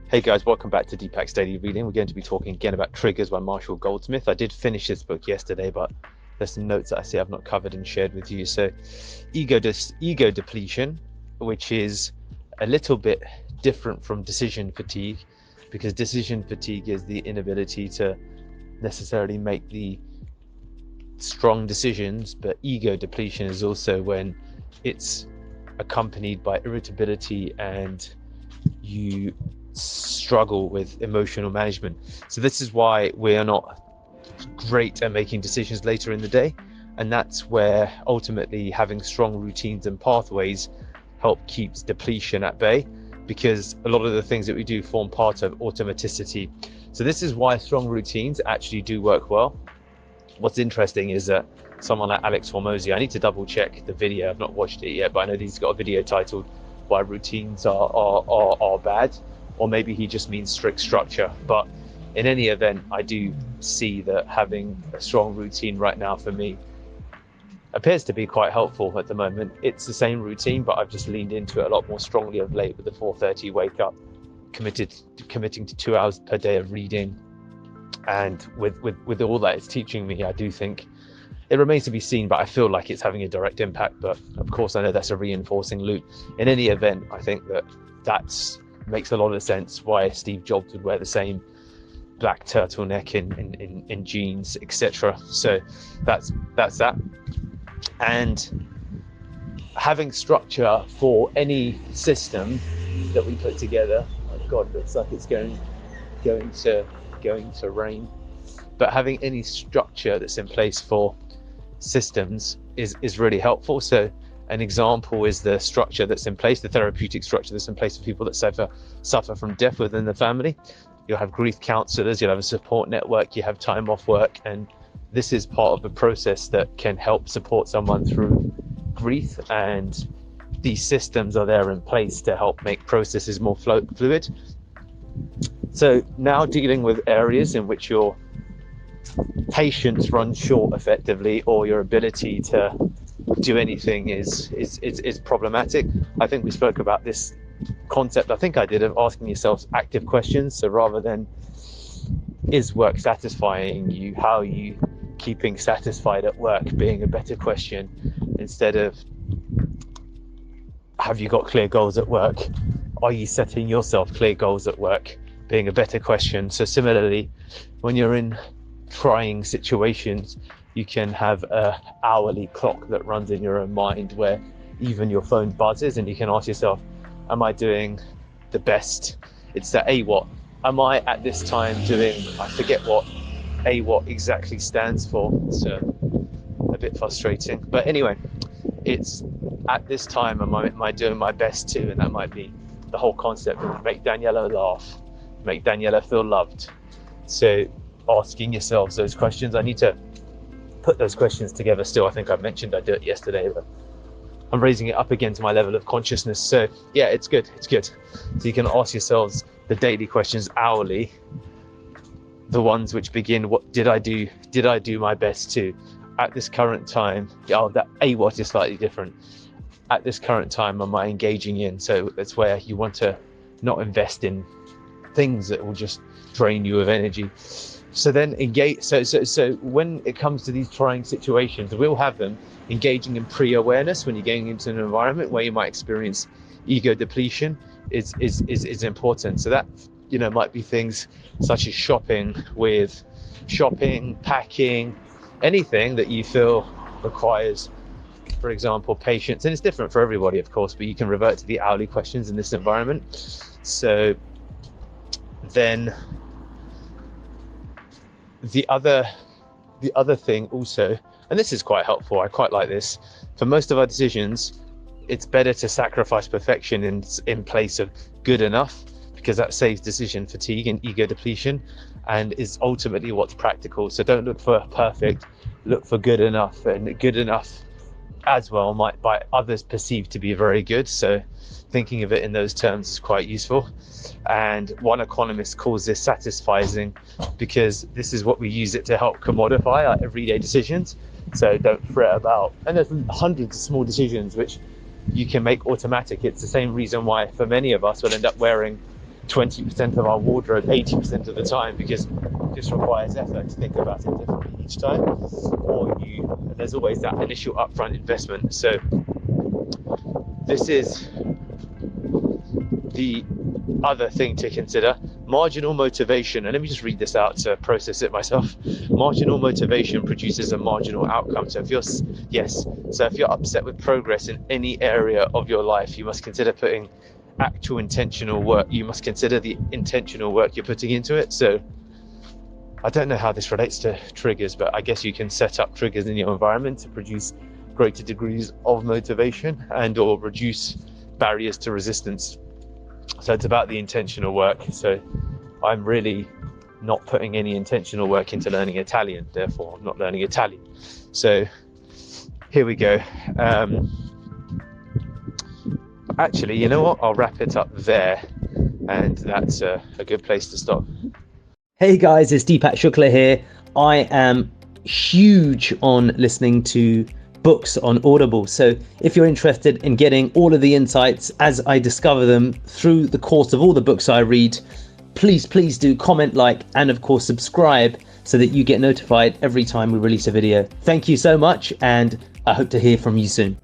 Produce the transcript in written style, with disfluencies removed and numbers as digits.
Hey guys, welcome back to Deepak's Daily Reading. We're going to be talking again about Triggers by Marshall Goldsmith. I did finish this book yesterday, but there's some notes that I see I've not covered and shared with you. So, ego depletion, which is a little bit different from decision fatigue, because decision fatigue is the inability to necessarily make the strong decisions, but ego depletion is also when it's accompanied by irritability and you struggle with emotional management. So this is why we are not great at making decisions later in the day, and that's where ultimately having strong routines and pathways help keeps depletion at bay, because a lot of the things that we do form part of automaticity. So this is why strong routines actually do work well. What's interesting is that someone like Alex Hormozy, I need to double check the video, I've not watched it yet, but I know he's got a video titled Why Routines are Bad, or maybe he just means strict structure. But in any event, I do see that having a strong routine right now for me appears to be quite helpful at the moment. It's the same routine, but I've just leaned into it a lot more strongly of late with the 4:30 wake up, committing to 2 hours per day of reading. And with all that it's teaching me, I do think it remains to be seen, but I feel like it's having a direct impact. But of course, I know that's a reinforcing loop. In any event, I think that makes a lot of sense why Steve Jobs would wear the same black turtleneck in jeans, etc. So that's that. And having structure for any system that we put together. Oh God, looks like it's going to rain. But having any structure that's in place for systems is really helpful. So an example is the structure that's in place, the therapeutic structure that's in place for people that suffer from death within the family. You'll have grief counselors, you'll have a support network, you have time off work, and this is part of the process that can help support someone through grief, and these systems are there in place to help make processes more fluid. So now dealing with areas in which your patience runs short effectively, or your ability to do anything is problematic. I think we spoke about this concept, I think I did, of asking yourselves active questions. So rather than is work satisfying you, how are you keeping satisfied at work, being a better question, instead of have you got clear goals at work, are you setting yourself clear goals at work, being a better question. So similarly, when you're in trying situations, you can have a hourly clock that runs in your own mind where even your phone buzzes, and you can ask yourself, am I doing the best? It's the AWOT. Am I at this time doing, I forget what AWOT exactly stands for. It's a bit frustrating, but anyway, it's at this time am I doing my best too? And that might be the whole concept of make Daniela laugh, make Daniela feel loved. So asking yourselves those questions. I need to put those questions together still. I think I mentioned I do it yesterday, but I'm raising it up again to my level of consciousness. So yeah, it's good. So you can ask yourselves the daily questions hourly, the ones which begin, what did I do my best to at this current time? Oh, that AWOT is slightly different. At this current time, am I engaging in? So that's where you want to not invest in things that will just drain you of energy. So then engage. So when it comes to these trying situations, we'll have them. Engaging in pre-awareness when you're getting into an environment where you might experience ego depletion is important. So that might be things such as shopping, packing, anything that you feel requires, for example, patience. And it's different for everybody, of course, but you can revert to the hourly questions in this environment. So then the other thing also, and this is quite helpful, I quite like this, for most of our decisions, it's better to sacrifice perfection in place of good enough, because that saves decision fatigue and ego depletion and is ultimately what's practical. So don't look for perfect, look for good enough, and good enough as well might by others perceived to be very good. So thinking of it in those terms is quite useful. And one economist calls this satisficing, because this is what we use it to help commodify our everyday decisions. So don't fret about, and there's hundreds of small decisions which you can make automatic. It's the same reason why for many of us we'll end up wearing 20% of our wardrobe 80% of the time, because it just requires effort to think about it differently each time. Or there's always that initial upfront investment. So this is the other thing to consider: marginal motivation. And let me just read this out to process it myself. Marginal motivation produces a marginal outcome. So if you're upset with progress in any area of your life, you must consider putting actual intentional work. You must consider the intentional work you're putting into it. So I don't know how this relates to triggers, but I guess you can set up triggers in your environment to produce greater degrees of motivation and or reduce barriers to resistance. So it's about the intentional work. So I'm really not putting any intentional work into learning Italian, therefore I'm not learning Italian. So here we go. Actually, you know what? I'll wrap it up there, and that's a good place to stop. Hey guys, it's Deepak Shukla here. I am huge on listening to books on Audible. So if you're interested in getting all of the insights as I discover them through the course of all the books I read, please do comment, like, and of course subscribe so that you get notified every time we release a video. Thank you so much, and I hope to hear from you soon.